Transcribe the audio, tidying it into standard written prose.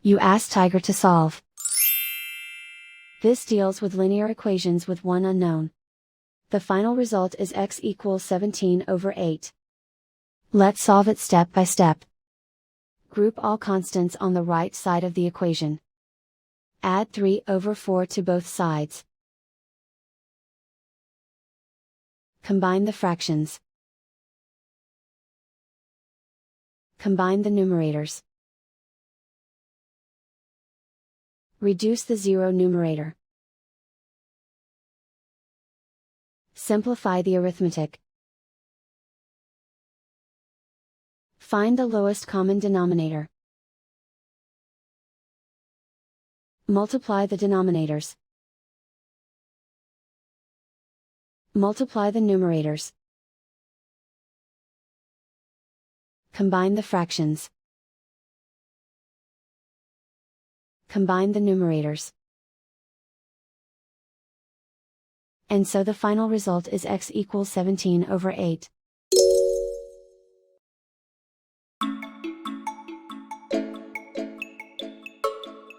You ask Tiger to solve. This deals with linear equations with one unknown. The final result is x equals 17/8. Let's solve it step by step. Group all constants on the right side of the equation. Add 3/4 to both sides. Combine the fractions. Combine the numerators. Reduce the zero numerator. Simplify the arithmetic. Find the lowest common denominator. Multiply the denominators. Multiply the numerators. Combine the fractions. Combine the numerators. And so the final result is x equals 17/8.